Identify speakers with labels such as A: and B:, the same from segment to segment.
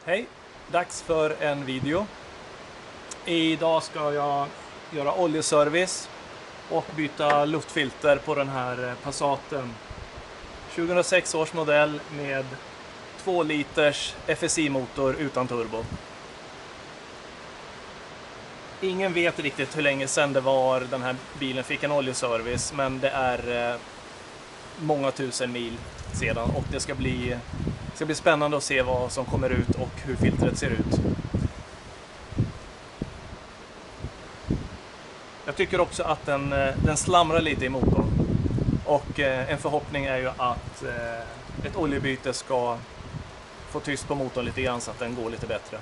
A: Hej, dags för en video. Idag ska jag göra oljeservice och byta luftfilter på den här Passaten. 2006 års modell med 2 liters FSI-motor utan turbo. Ingen vet riktigt hur länge sedan det var den här bilen fick en oljeservice, men det är många tusen mil sedan och det ska bli spännande att se vad som kommer ut och hur filtret ser ut. Jag tycker också att den slamrar lite i motorn och en förhoppning är ju att ett oljebyte ska få tyst på motorn lite grann så att den går lite bättre.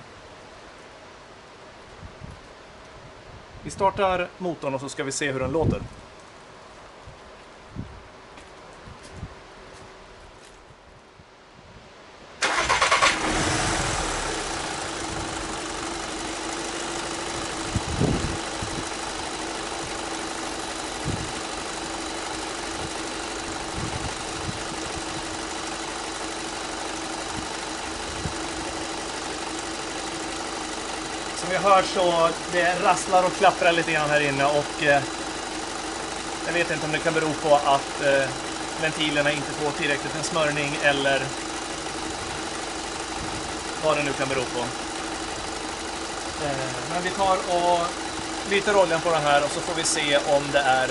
A: Vi startar motorn och så ska vi se hur den låter. Som vi hör så det rasslar och klapprar lite grann här inne och jag vet inte om det kan bero på att ventilerna inte får tillräckligt med smörjning eller vad det nu kan bero på. Men vi tar och byter oljan på den här och så får vi se om det är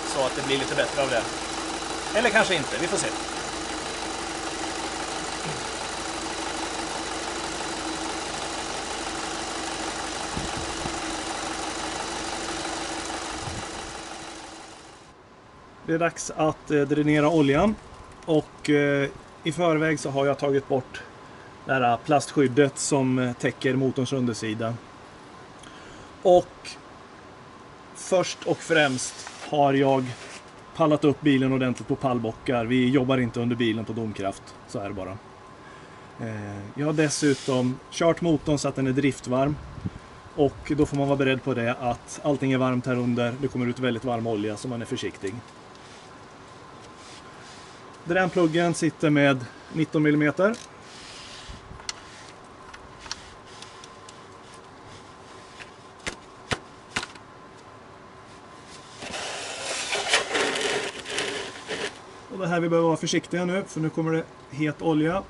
A: så att det blir lite bättre av det. Eller kanske inte, vi får se. Det är dags att dränera oljan och i förväg så har jag tagit bort det här plastskyddet som täcker motorns undersida. Och först och främst har jag pallat upp bilen ordentligt på pallbockar. Vi jobbar inte under bilen på domkraft, så är det bara. Jag har dessutom kört motorn så att den är driftvarm. Och då får man vara beredd på det att allting är varmt här under. Det kommer ut väldigt varm olja så man är försiktig. Dränpluggen sitter med 19 mm. Och det här vi behöver vara försiktiga nu, för nu kommer det het olja.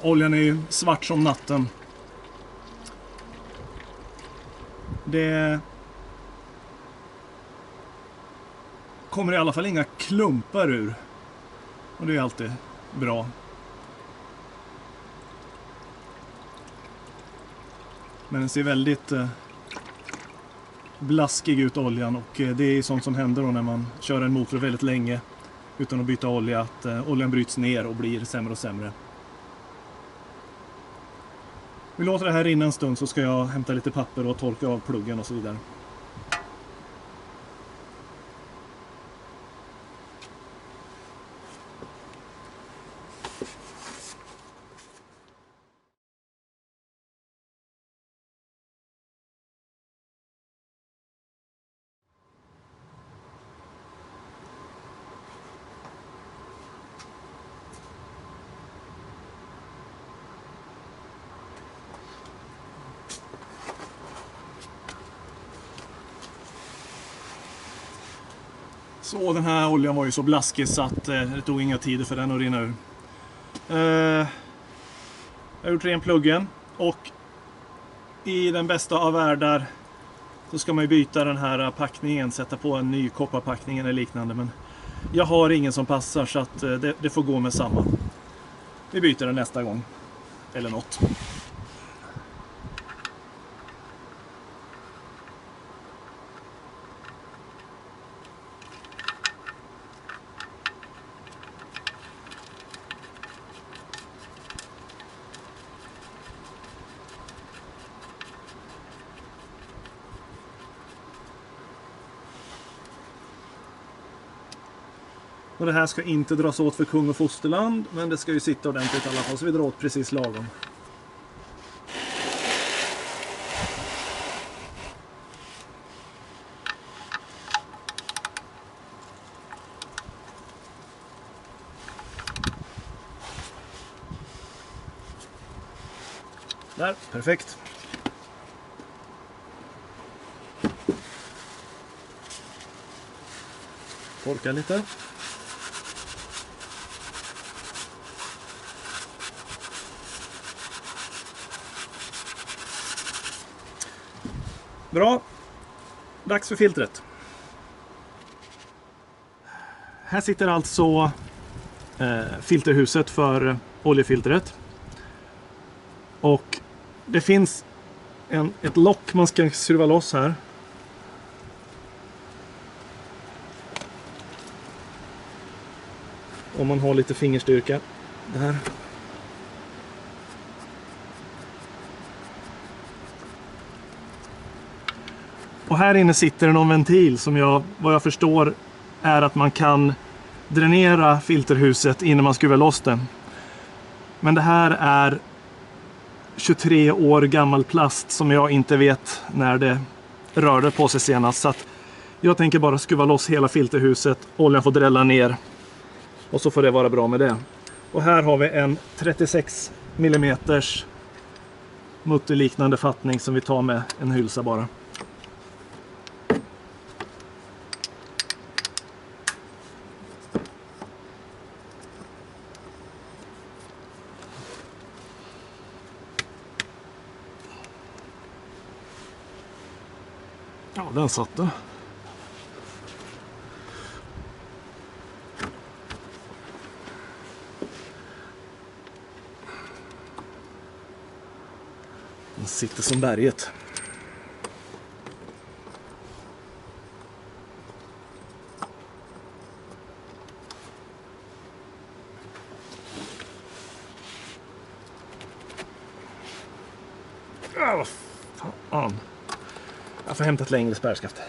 A: Oljan är ju svart som natten. Det kommer i alla fall inga klumpar ur. Och det är alltid bra. Men den ser väldigt blaskig ut, oljan. Och det är sånt som händer då när man kör en motor väldigt länge utan att byta olja. Att oljan bryts ner och blir sämre och sämre. Vi låter det här rinna en stund så ska jag hämta lite papper och torka av pluggen och så vidare. Så den här oljan var ju så blaskig så att det tog inga tider för den att rinna ur. Jag har gjort ren pluggen och i den bästa av världar så ska man ju byta den här packningen, sätta på en ny kopparpackning eller liknande. Men Jag har ingen som passar så att det får gå med samma. Vi byter den nästa gång. Eller något. Och det här ska inte dras åt för kung och fosterland, men det ska ju sitta ordentligt i alla fall, så vi drar åt precis lagom. Där, perfekt. Torka lite. Bra. Dags för filtret. Här sitter alltså filterhuset för oljefiltret. Och det finns ett lock man ska skruva loss här. Om man har lite fingerstyrka. Det här. Och här inne sitter någon ventil som vad jag förstår är att man kan dränera filterhuset innan man skruvar loss den. Men det här är 23 år gammal plast som jag inte vet när det rörde på sig senast. Så att jag tänker bara skruva loss hela filterhuset, oljan får drälla ner och så får det vara bra med det. Och här har vi en 36 mm mutterliknande fattning som vi tar med en hylsa bara. Ja, den satt då. Den sitter som berget. Vad fan. Jag får hämta ett längre spärrskaft.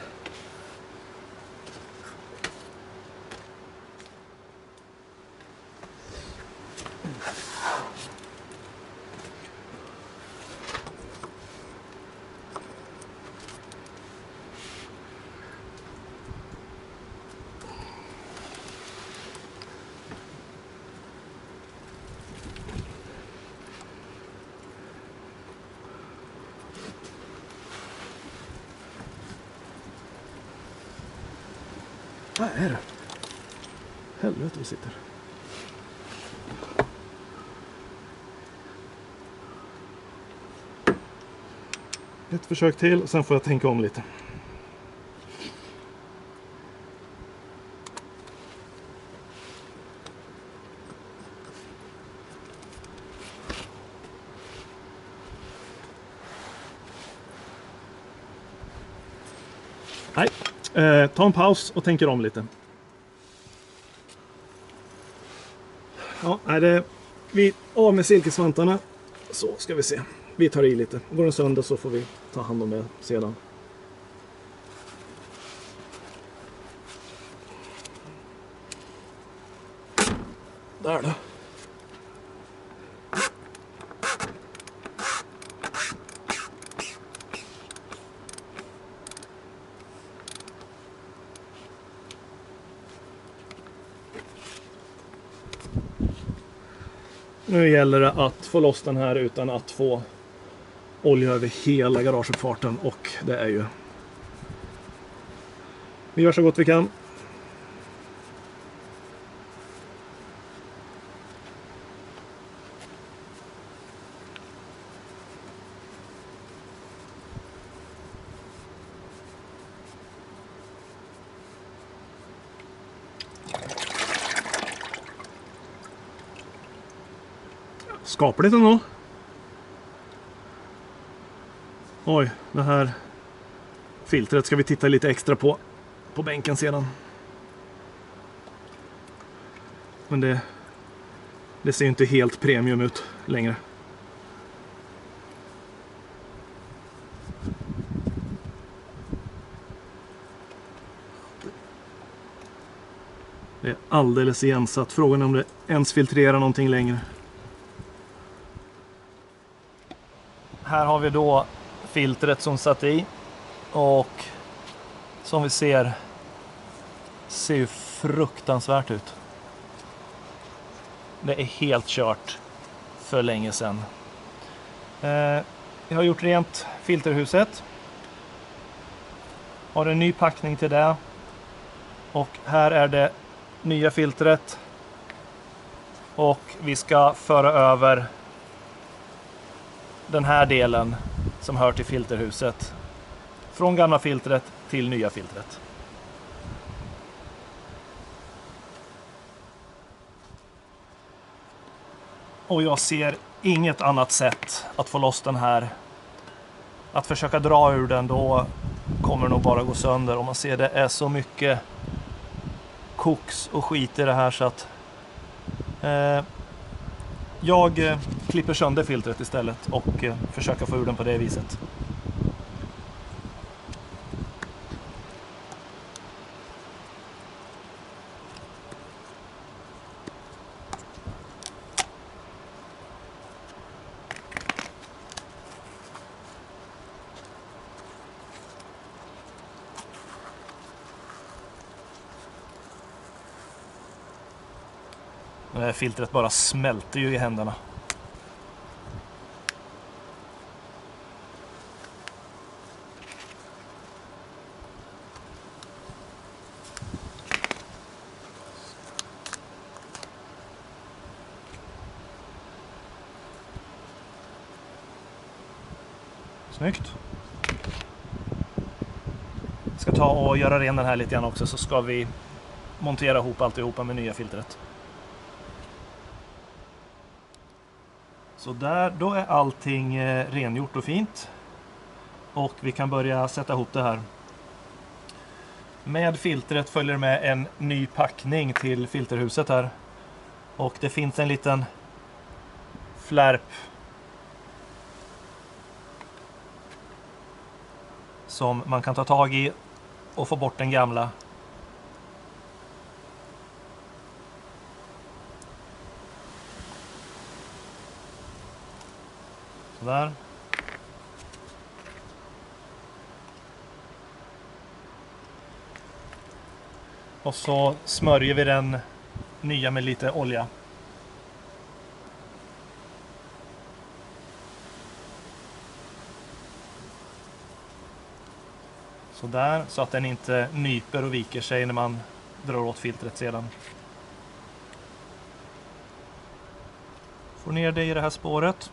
A: Vad är det? Helvete vi sitter. Ett försök till och sen får jag tänka om lite. Nej, ta en paus och tänker om lite. Ja, vi av med silkesvantarna. Så ska vi se. Vi tar i lite. Går den sönder så får vi ta hand om det sedan. Där då. Nu gäller det att få loss den här utan att få olja över hela garageuppfarten, och det är ju... Vi gör så gott vi kan. skapligt ändå. Oj, det här filtret ska vi titta lite extra på bänken sedan. Men det ser ju inte helt premium ut längre. Det är alldeles igensatt. Frågan är om det ens filtrerar någonting längre. Här har vi då filtret som satt i. Och som vi ser ju fruktansvärt ut. Det är helt kört för länge sedan. Jag har gjort rent filterhuset. Har en ny packning till det. Och här är det nya filtret. Och vi ska föra över den här delen som hör till filterhuset. Från gamla filtret till nya filtret. Och jag ser inget annat sätt att få loss den här. Att försöka dra ur den, då kommer det nog bara gå sönder. Om man ser, det är så mycket koks och skit i det här så att jag klipper sönder filtret istället och försöker få ur den på det viset. Det här filtret bara smälter ju i händerna. Snyggt. Jag ska ta och göra ren den här lite grann också, så ska vi montera ihop alltihopa med nya filtret. Så där, då är allting rengjort och fint. Och vi kan börja sätta ihop det här. Med filtret följer med en ny packning till filterhuset här. Och det finns en liten flärp som man kan ta tag i och få bort den gamla. Sådär. Och så smörjer vi den nya med lite olja. Sådär, så att den inte nyper och viker sig när man drar åt filtret sedan. Får ner det i det här spåret.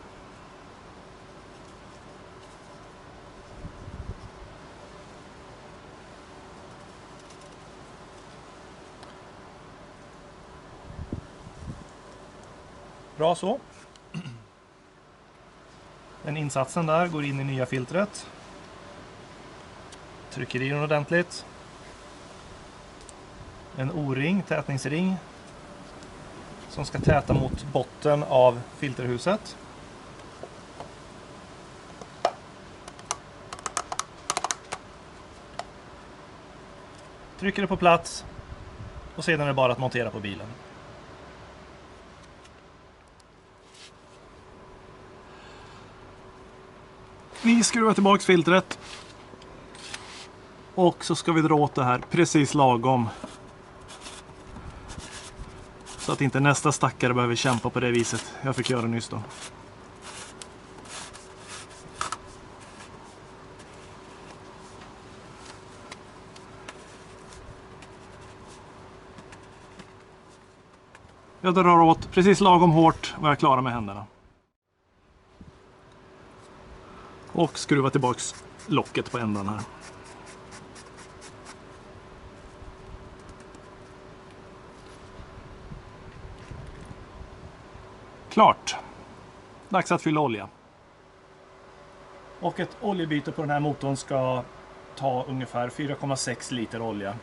A: Bra så. Den insatsen där går in i nya filtret. Trycker i den ordentligt. En O-ring, tätningsring, som ska täta mot botten av filterhuset. Trycker det på plats och sedan är det bara att montera på bilen. Vi skruvar tillbaks filtret. Och så ska vi dra åt det här precis lagom. Så att inte nästa stackare behöver kämpa på det viset jag fick göra nyss då. Jag drar åt precis lagom hårt och jag klarar med händerna. Och skruva tillbaks locket på ändan här. Klart. Dags att fylla olja. Och ett oljebyte på den här motorn ska ta ungefär 4,6 liter olja.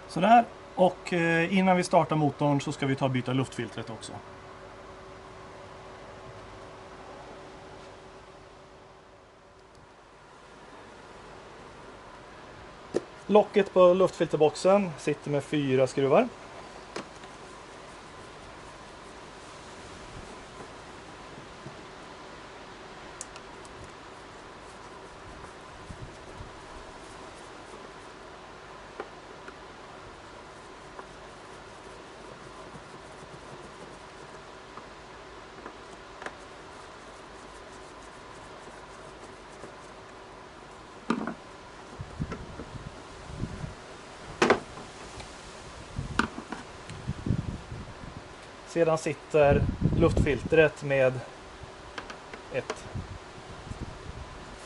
A: Sådär, och innan vi startar motorn så ska vi ta och byta luftfiltret också. Locket på luftfilterboxen sitter med 4 skruvar. Sedan sitter luftfiltret med ett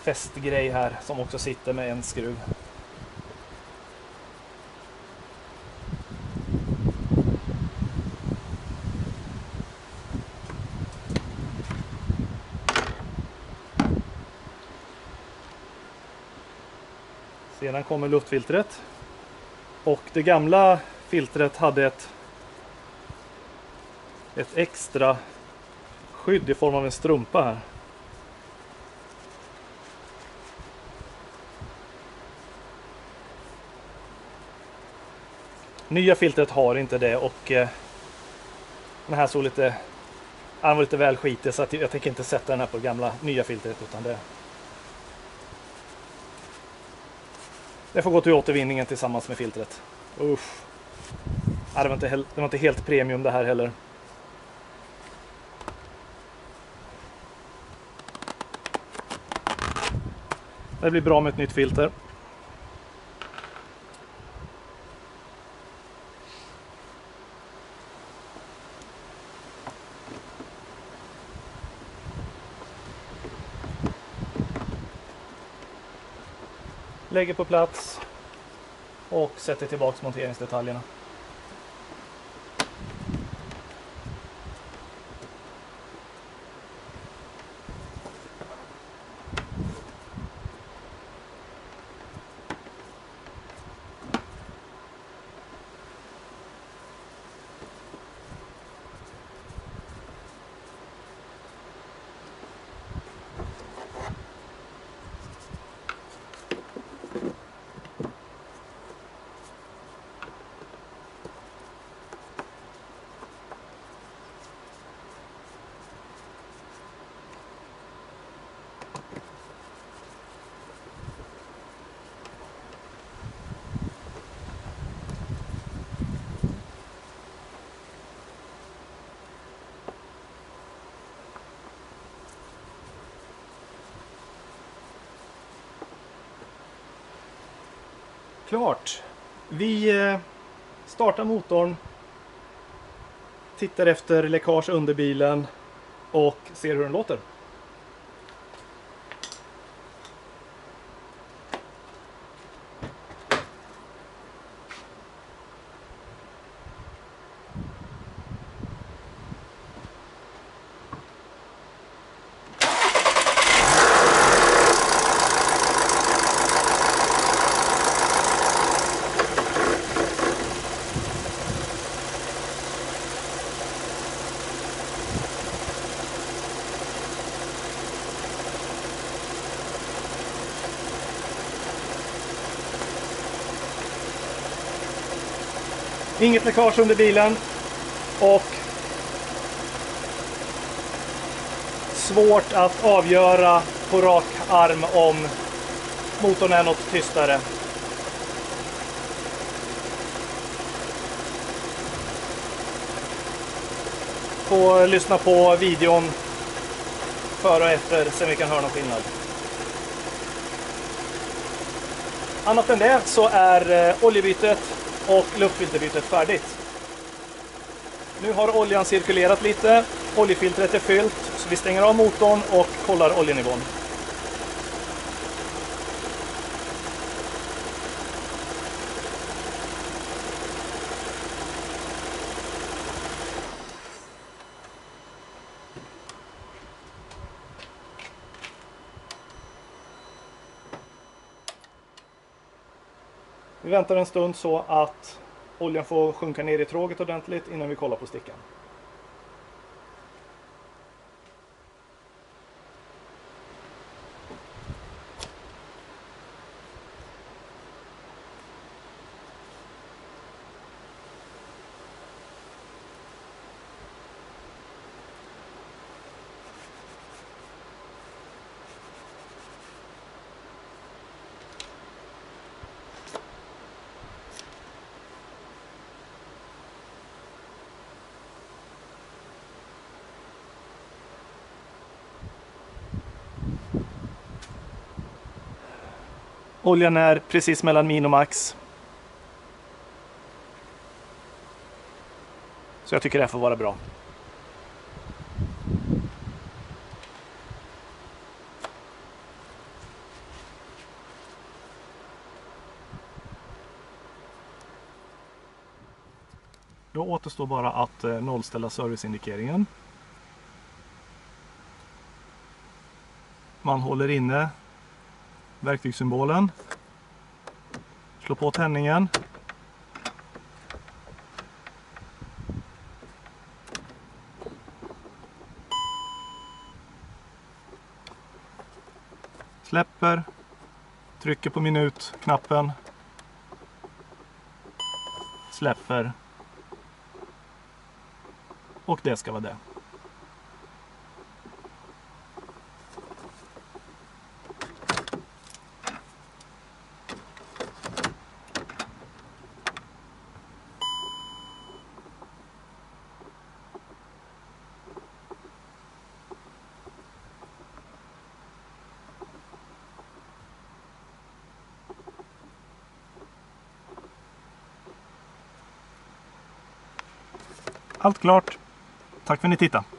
A: fästgrej här som också sitter med en skruv. Sedan kommer luftfiltret. Och det gamla filtret hade ett extra skydd i form av en strumpa här. Nya filtret har inte det, och den här såg lite, han var lite väl skitig, så att jag tänker inte sätta den här på gamla nya filtret, utan det får gå till återvinningen tillsammans med filtret. Uff. Det var inte helt premium det här heller. Det blir bra med ett nytt filter. Lägger på plats och sätter tillbaka monteringsdetaljerna. Klart. Vi startar motorn, tittar efter läckage under bilen och ser hur den låter. Inget läckage under bilen och svårt att avgöra på rak arm om motorn är något tystare. Får lyssna på videon före och efter så vi kan höra någon skillnad. Annat än det så är oljebytet och luftfilterbytet färdigt. Nu har oljan cirkulerat lite, oljefiltret är fyllt, så vi stänger av motorn och kollar oljenivån. Vi väntar en stund så att oljan får sjunka ner i tråget ordentligt innan vi kollar på stickan. Oljan är precis mellan min och max. Så jag tycker det här får vara bra. Då återstår bara att nollställa serviceindikeringen. Man håller inne verktygssymbolen, slår på tändningen, släpper, trycker på minutknappen, släpper och det ska vara det. Allt klart. Tack för att ni tittade.